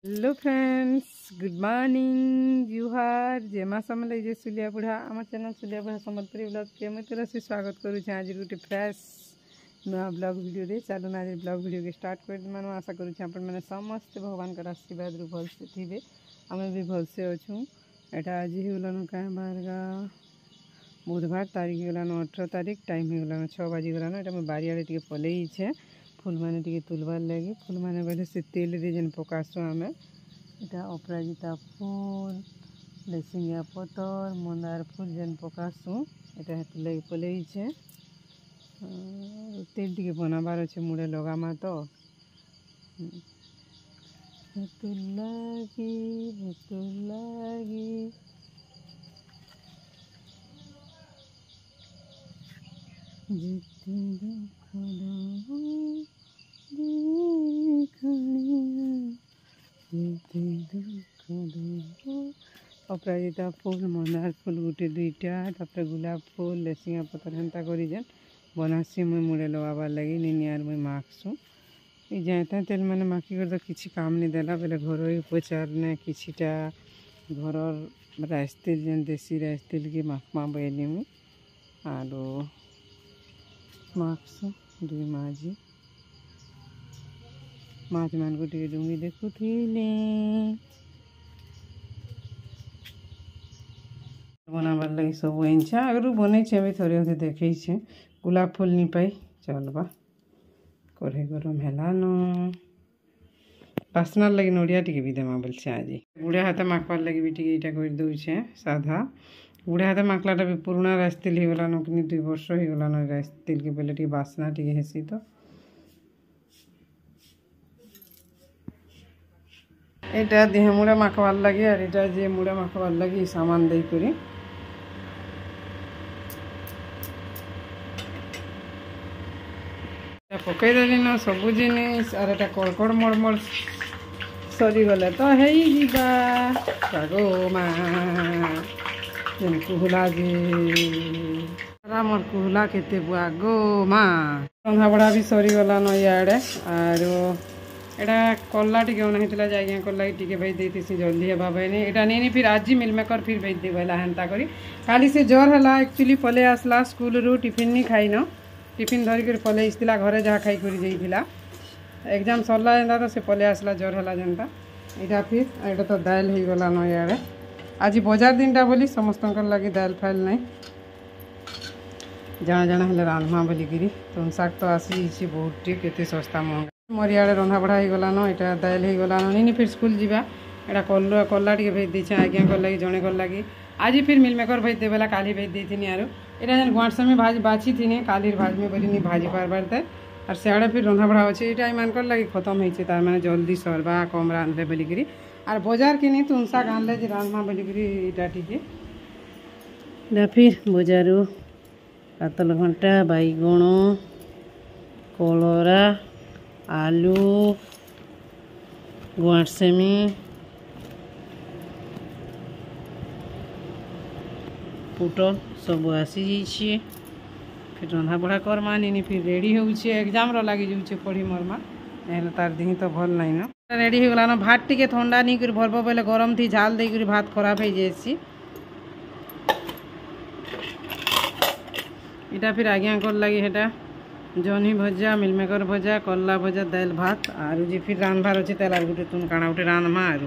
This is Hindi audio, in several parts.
हेलो फ्रेंड्स, गुड मॉर्निंग जुहार जेमा समले जे सुलिया बुढ़ा आम चैनल सुलिया बुढ़ा संबलपुरी ब्लॉग के मैं तरह से स्वागत करुच्छे। आज गोटे फ्रेश नुआ ब्लॉग वीडियो दे चलू आज ब्लॉग वीडियो के स्टार्ट कर मान आशा करुच्छे आपण मैंने समस्त भगवान का आशीर्वाद रू भलसे थे आम भी भलसे अच्छू। एटा आज होगलान क्या बारगा बुधवार तारीख होगलान 18 तारीख टाइम होगलान 6 बाजिगलान। एटा मैं बारियाड़े टे पलैछे फुल मैंने टे तुलबार लगे फुल मैंने बोले से तेल रे जेन पकासु आम इटा अपराजिता फुल लेसिंगा पतर मंदार फुल जेन पकासु इटा हेतु लगे पलैछे। तेल टे बनाबार अच्छे मुड़े लगामा तो हेतु लगी जिते अपराजिता फुल मंदार फुल गोटे दुईटा तापर गुलाब फुल लेसिंगा पतर हेन्ता करी जेन बनासी मुई मुड़े लगाबार लगी निनी आर मुई माखसु। ये जाता तेल मैंने माखी कर तो किसी काम नहीं देला बोले घर उपचार ने किसीटा घर राइस तेल जेन देसी राइस तेल के माखमा बोली मुई आरो माखसु दुई माजी माछ मान को टे डुंगी देखुले बनाबार लगी सब इच्छा आगु बन थोड़े अधे देखे गुलाब फुल नहीं पाई चलबा कढ़े गरम हेलान बास्नार लगी नड़िया टी भी देमा बोलছে आज गुड़े हाथ माखबार लगी भी टे कर दौचे साधा गुड़े हाथ माखलाटा भी पुराना राइस तेल हो गलान कि 2 वर्ष हो गलान राइस तेल के बोले टी बास्ना टी हेसी तो এটা দেহ মুড়া মাখবার লাগে আর এটা যে মুড়া মাখবার লাগে সামান দেই করি পকাই দেলি না সবু জিনিস আর এটা কড়কড় মড়মড় সরিগলে তো হেই যা গো মা যেন কুহুলা যে আমার কুহুলা কেতে বুয়া গো মা রন্ধা বড়া भी সরিগলা ন ইয়াড়ে আর एटा कल्ला टी होना जाए कल्ला टी भेज देती जल्दी हेबा नहीं एटा नहीं फिर आज मिल मेकर फिर भेज दे बोला हेन्ता करी काली से ज्वर है एक्चुअली पले आसला स्कूल रू टिफिन नहीं खाई न टिफिन धरिक पले आसला घरे जहाँ खाई कर जाइला एग्जाम सरला जेनता तो से पले आसला ज्वर है जेनता यहाँ फिर एटा तो दाल हो गला न इे आज बजार दिन टा बोली समस्त लगे दाल फाइल नहीं जाना जाना हेल्ले रांधमा बोलिकी तुम शाग तो आसी बहुत केते सस्ता महंगा मोर इे रंधा बढ़ा हो गलान यहाँ दाल हो गलान नहीं फिर स्कूल जावा एटा कल्ला टे भेज देछे आज्ञा कर लगी जड़े कर लगी आज फिर मिल मेकर भेज दे बोला काली भेज देती आरो एटा जेन गुआट में भाज बाची थी काली भाज में बोली नहीं भाजी पारबार थे और सियाड़े फिर रंधा बढ़ा अच्छे यहाँ मानकर लगी खत्म होते तार मैंने जल्दी सरवा कम रांधे बोलिकी और बजार किनी तुम शाग आनले रांधमा बोलिकी यहाँ टी फिर बजारू पातल घंटा बैगण कलरा आलू गुआरसेमी पुटल सब आसी जाइए फिर रंधा बढ़ा करमा नहीं फिर रेडी होचे एग्जाम लगी जाऊे पढ़ी मरमा नहीं तार देह तो भल नहीं न रेडी हो गलान भात टी ठंडा नहीं कर भरब बोले गरम थी झाल देकर भात खराब हो जाए इटा फिर आज्ञा कर लगी हेटा जनी भजा मिलमेकर भजा कल्ला भजा दाल भात और जी फिर रांधबार अच्छे तेल गोटे तुम काना गोटे रांधमा और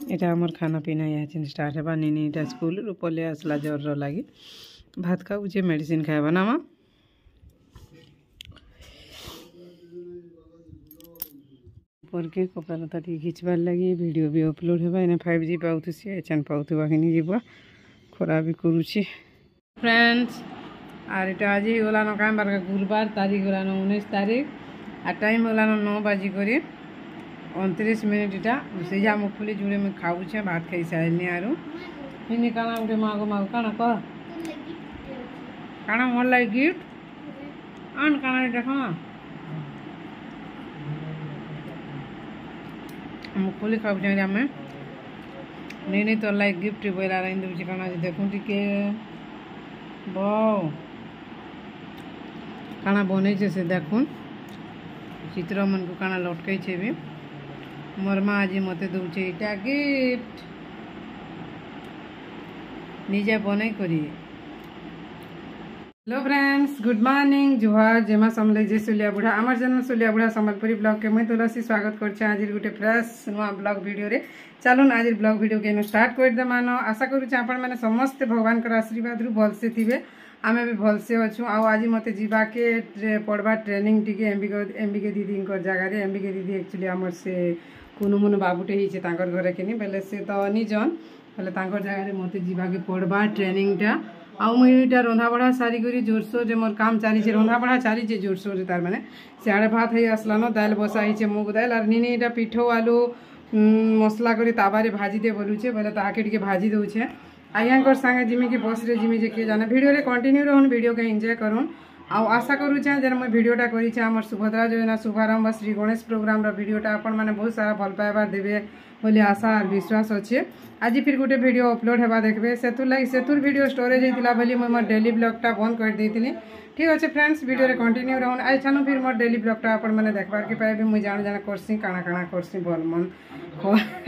यहाँ आमर खाना पीना यहाँ स्टार्ट है निनी इटा स्कूल पले आसला ज्वर लगी भात खाऊे मेडिसिन खाएबा ना माँ के कपड़ा लता टी खिचबार लगी वीडियो भी अपलोड होगा इन्हें 5G पाऊथी एचन पाऊथवा कि जीवा खरा भी करुच्छे फ्रेंड्स और इटा आज होलान क्या बार गुरुवार तारीख होलान 19 तारीख और टाइम होलान 9 बाजी कर 29 मिनट इटा से जा मुगफली जुड़े मैं खाऊे भात खाई सारे आरो हिनी काना गोटे मागो मागो काना कह काना मोर लगे गिफ्ट आन काना देख मुगफली खाऊे आम नहीं तो लाइक गिफ्ट बोला रही दूसरी काना देखूँ टे बहु काना बन से देखुन चित्र मन को काना लटकई भी मोर माँ आज मत दौचे इटा गिफ्ट निजे बन करी। हेलो फ्रेंड्स गुड मॉर्निंग जुहार जेमा समले जे सुलिया बुढ़ा आमर चैनल सुलिया बुढ़ा संबलपुरी ब्लॉग के मुई तुलसी स्वागत कर आज गोटे फ्रेश नुआ ब्लॉग वीडियो रे चलून आज ब्लॉग वीडियो के स्टार्ट कर दे मान आशा करूँ आपण मैंने समस्ते भगवान का आशीर्वाद रु भलसे थे आमे भी भलसे अच्छू आज मत जाके पढ़वा ट्रेनिंग टी एमबीके दीदी जगार एमबीके दीदी एक्चुअली आमर से कुनु मुनु बाबूटे होते घरे कि बेले से तो निजन बेले जगार मत जाके पढ़वा ट्रेनिंगटा आउ मुझे रंधा बढ़ा सारिक जोरसोर मोर काम चली रंधा बढ़ा चली जोरसोर तार मैंने सियाड़े भात हो आसलान दाल बसाई मुग दाल और निनी इटा पिठो आलू मसला कर ताबारे भाजी दे बोलुचे बोले ताके भाजी दौचे आज्ञा सागे जिमी कि बस रे जिमी जे किए जाने वीडियो रे कंटिन्यू रहून वीडियो के एंजॉय करूँ आशा करुचे जे मुझे भिडटा कर सुभद्रा योजना शुभारंभ श्री गणेश प्रोग्राम भिडटा आपण मैंने बहुत सारा भल पाइबा देवे बोली आशा और विश्वास अच्छे आज फिर गोटे वीडियो अपलोड होगा देखबे सेतुर वीडियो स्टोरेज होता बोली मुझे मोर डेली ब्लॉगटा बंद कर देती। ठीक अच्छे फ्रेंड्स वीडियो रे कंटिन्यू रहून आज छानु फिर मोर डेली ब्लॉगटा आपण मैंने देखबार के पाइबे मुझे जान जाना करसी काଣା काଣା करसी भल मन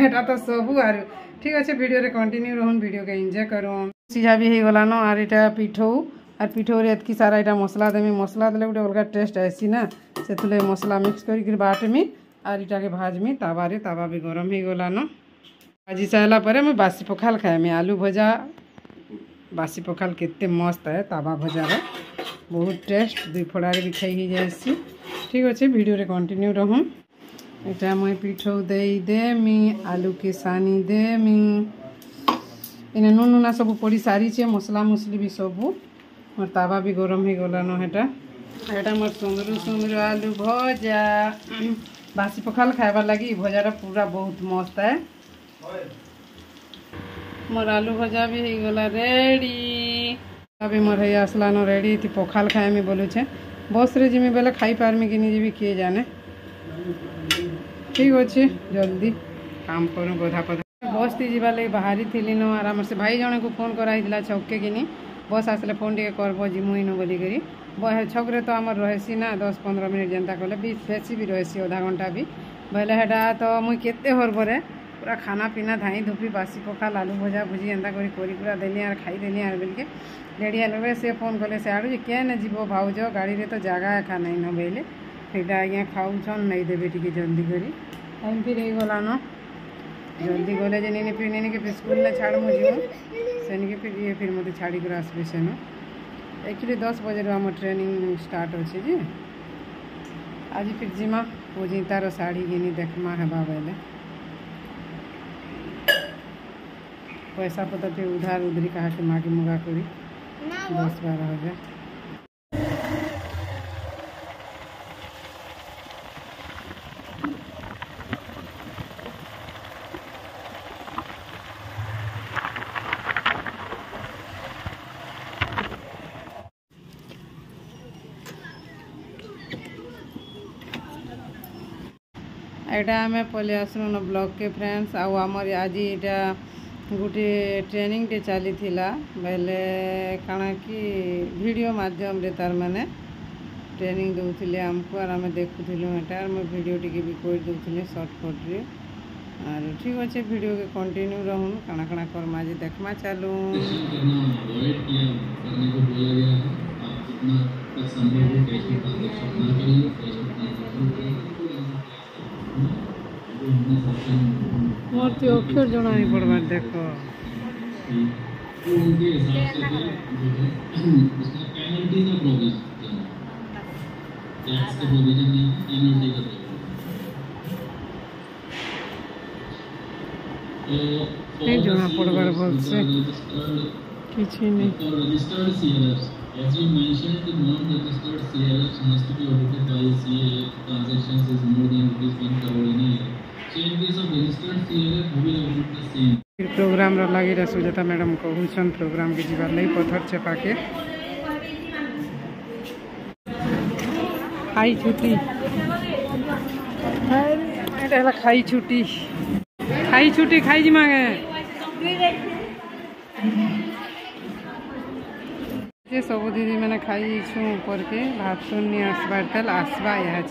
एटा तो सबू आर ठीक अच्छे वीडियो रे कंटिन्यू रहून वीडियो के एंजॉय करूँ सीझा भी हो गलान और इटा पिठो और पिठो रे एतकी सारा इटा मसला देमी मसला देले गोटे अलग टेस्ट आसी ना से मसला मिक्स कर बाटमी और इटा के भाजमी तावा भी गरम हो गलान भाजी सारा पर मैं बासी पखाल खाएमी आलू भजा बासी पखाल केते मस्त है तावा भजार बहुत टेस्ट दुई फड़ारे भी खाई ही जाए। ठीक अच्छे वीडियो रे कंटिन्यू रहूँ इटा मुई पिठो देमी आलू के सानी देमी इने नून नूना सब पड़ी सारी मसला मुसली भी सबू मोर तावा भी गरम हो गलान हेटा मोर सुंदरू आलू भजा बासी पखाल खाइबार लगी भजार पूरा बहुत मस्त है मोर आलू भजा भी हो गला रेडी अभी मोर है आसलान रेडी थी पखाल खाएमी बोलुछे बस रे जिमी बेले खाई पारमी कि नहीं जीवी किए जाने। ठीक अच्छे जल्दी काम करूँ गधा पधा बस थी जीवा लगे बाहरी थी न आराम से भाई जने को फोन कराई छके कि बस आसले फोन टे करब जिमुई न बोलिकी छकरे तो आमर रही ना 10-15 मिनट जेनता कले बेसी भी रही आधा घंटा भी बोले हेटा तो मुई केते हरबरे पूरा खाना पीना धाई धुपी बासी पखाल आलू भजा भुजी एंता करी पूरा देली और खाई देली और बोल के रेडी हेल्वे से फोन कले से आड़ू क्या जीव भाउज गाड़ी रे तो जगह एका नहीं न बोले ସେଇଟା आज्ञा खाऊन नहीं देवे टी जल्दी करी टाइम फिर हो गलान जल्दी गले जे नहीं फिर नहीं के स्कूल में छाड़ मुझे सेनिके फिर ये फिर मत छाड़ी कर आसबे सेन एक्चुअली 10 बजे आम ट्रेनिंग स्टार्ट अच्छे जे आज फिर जिमा पूजी तार शाढ़ी घिनी देखमा हेबा बेले पैसा पता फिर उधार उधरी कहा के मागे मुगा करी 10-12 हजार एटा आम पलि आसलु न ब्लॉग के फ्रेंड्स आमर आज यहाँ गोटे ट्रेनिंग टे चली बेले काना कि वीडियो माध्यम रे तार माने ट्रेनिंग दौले आमको और आम देखुलु एटार मैं वीडियो टी भी कर दूसरी सर्टकट रे और ठीक अच्छे वीडियो के कंटिन्यू रहूँ काना काना करमा आज देखमा चलू मोर तो अक्षर जना नहीं पड़वा देखो नहीं जना पड़वार भल से किसी नहीं As you mentioned, the non-registered CLFs must be audited by CAF. Transactions is more than ₹1 crore in a year. So in case of registered CLF, we will audit the same. Program रो लगी रहा सुजाता मैडम कहून प्रोग्राम के जीवार नहीं पत्थर चपा के खाई छुट्टी खाई छुट्टी खाई जी मांगे जे सब दीदी मैंने खाई ऊपर के भात नहीं आसबार तेल आसवा यहाँ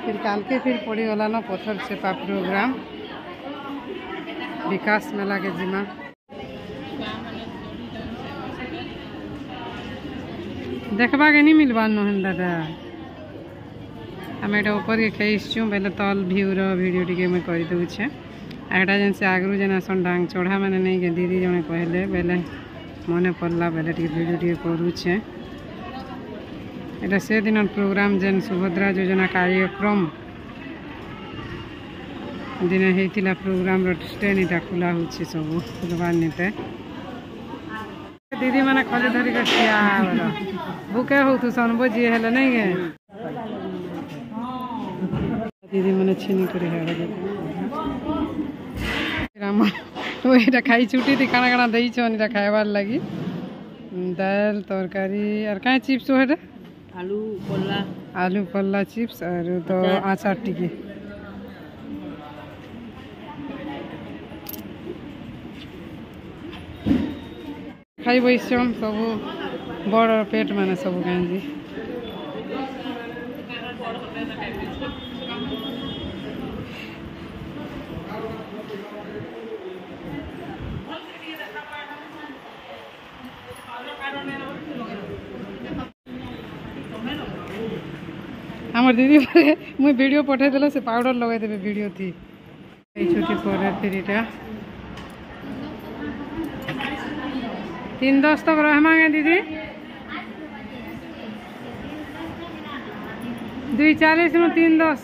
फिर काल के फिर पड़ी गला न पत्थर चेपा प्रोग्राम विकास मेला के जिमा देखबा के नहीं मिलवा नहन दादा आम एटा ऊपर के खेचु बेले तल भ्यू वीडियो टी मैं कर दूचे एटा जेन से आगु जेन आसन डांग चढ़ा मैंने नहीं के दीदी जने कहले बेले मने पड़ला बेले टी वीडियो टी करूचे एटा से दिन प्रोग्राम जेन सुभद्रा योजना कार्यक्रम दिन होता प्रोग्राम स्टैंड इटा खुला होची सब खुलवार नीते दीदी मैंने खली धरिक ठिया भूखे हो तू सनबो जी हेले नहीं गे दीदी मैंने छीनी कर तो ये खाई छुट्टी थी काना काना दई छन इटा खाइबार लगी दाल तरकारी और कहीं चिप्स है आलू पल्ला चिप्स और तो आचार टिकी खाई बैसम सब बड़ पेट माने सब गांजी हमार दीदी मुझे वीडियो पठे देला से पाउडर लगे देबे वीडियो थी छुट्टी पर फिर इटा 3:10 तक रहमांगे दीदी 2:40 में 3:10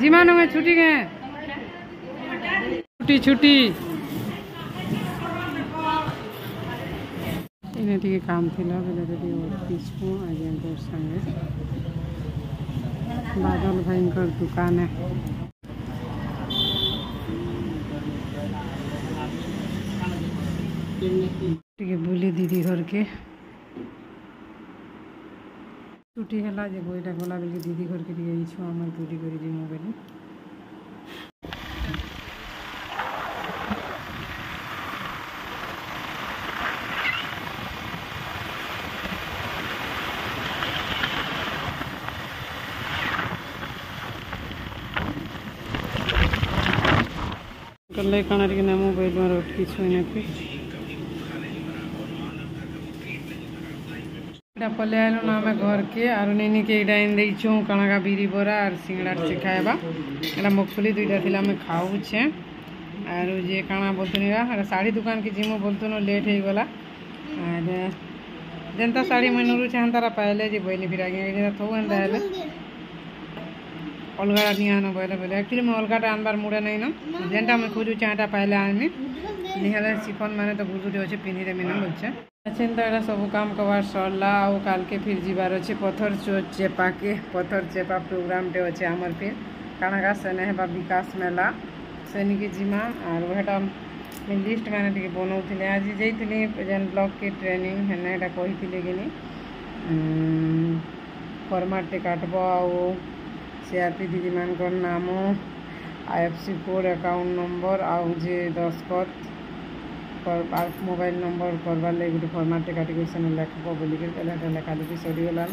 जिमानो में छुट्टी गए छुट्टी छुट्टी इन्हें टी काम थी बेले ऑफिस को आज संगे बादल भाई दुकान है बुली दीदी घर के छुट्टी है जे बईटा गला बेल दीदी घर के आम पूरी कर मोबाइल कल खाना टी मोबाइल में रोट कि पले आलु ना आम घर के आर नैनी के इन देचु कणका बिरी बरा और सिंगड़ा से खाइबा एटा मुगफली दुईटा थी आम खाऊे आर जे काଣା बोलतुनी साड़ी दुकान के जिमो बोलतुन लेट हो गला आर जेनता साड़ी मैं नुरुचे हंतारा पाइले जे बोली फिर आगे थो एंता हेले अलगाटा नहीं आना बोले बोले एक्चुअली मैं अलगाटा आनबार मुड़े नहीं न जेनटा मैं खोजुचे हाँ पाइले आनी निहले शिफन मैंने तो गुरुटे अच्छे पिंधि देमी ना बोलছে चिंता एटा सब काम कबार सरला और काल के फिर जीवार अच्छे पत्थर चेपा के पत्थर चेपा प्रोग्राम टे अच्छे आमर फिर कानागा सेने हेबा विकास मेला सेनी के जिमा और वहटा लिस्ट मैंने टी बनाऊे आज जाइली जेन ब्लॉक के ट्रेनिंग हेना एटा कही कि फर्माट टे काटब आ सीआरपी दीदी मान नाम IFSC कोड अकाउंट नंबर आउ जे दस्खत मोबाइल नंबर करवार लगे गोटे फर्माटे काटिक लिखब बोलिक लेखा लिखी सरीगलान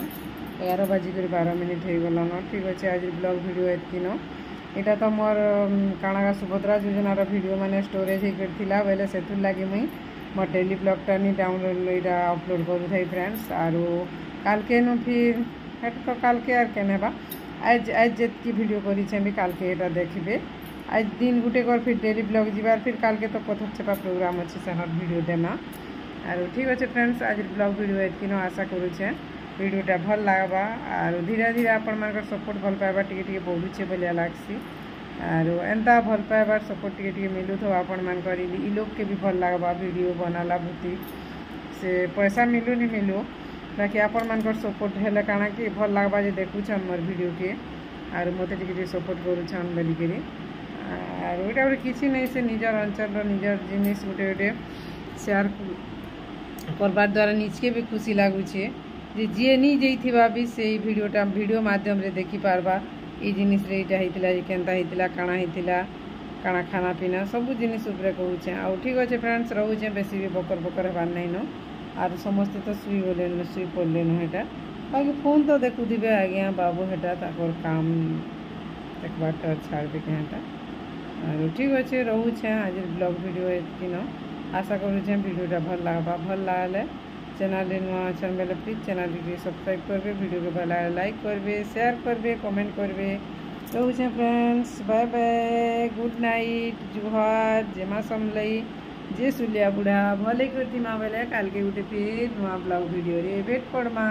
11:12 हो ठीक अच्छे आज ब्लॉग वीडियो एतकिन यहाँ तो मोर काणागा सुभद्रा योजनार वीडियो मैंने स्टोरेज होता बोले से लगे मुई मोर डेली ब्लॉगटा नहीं डाउनलोड इटा अपलोड करूँ फ्रेंड्स और काल के नु फिर तो काल के आर केनेबा आज आज जी वीडियो करी काल के यहाँ देखिए आज दिन गुटे कर फिर डेली ब्लॉग जीवार फिर काल के तो पत्थर चेपा प्रोग्राम अच्छे से वीडियो देना और ठीक अच्छे फ्रेंड्स आज ब्लॉग वीडियो एतकिन आशा करुचे वीडियोटा भल लगवा और धीरे धीरे आपण मान सपोर्ट भल पाइबा टी बढ़ुचे बोलिया लागसी और एंता भल पाइबार सपोर्ट टी मिलू तो आपण मान लोग के भी भल लगवा वीडियो बनाला भूति से पैसा मिलू नहीं मिलू बाकी आपण मान सपोर्ट है काना कि भल लगवा जे देखुछन मोर वीडियो के और मत टी सपोर्ट करुछन बोलिकी और गोटे गोटे किसी नहीं से निजर अंचल निजर जिनिस गोटे गोटे शेयर करबार द्वारा निजके भी खुशी लगुचे जे जी नहीं जाइथिबा भी से वीडियोटा वीडियो माध्यम रे देखि पारबा ई जिनिस रे इटा हेतिला जे केनता हेतिला काना हेतिला काना खाना पीना सब जिनिस उपरे कहूचे आ ठीक अच्छे फ्रेंड्स रोचे बेसी भी बकर बकर हेबार नहीं न और समस्ते तो सुई गले सुई पड़ले न एटा बाकी फोन तो देखुवे आज्ञा बाबू हेटा काम देखबार छाड़ दे हेटा और ठीक अच्छे रोचे आज ब्लॉग वीडियो एतकिन आशा करुचे वीडियोटा भल लगवा भल लगे चैनल नुआ अछन बेले प्लीज चैनल के सब्सक्राइब करबे वीडियो के भल लाइक करबे शेयर करबे कमेंट करबे रोचे friends bye bye good night जुहार जेमा समलई जे सुलिया बुढ़ा भले करती माँ बेले काल के गोटे फिर नुआ ब्लॉग वीडियो रे भेट पड़मा।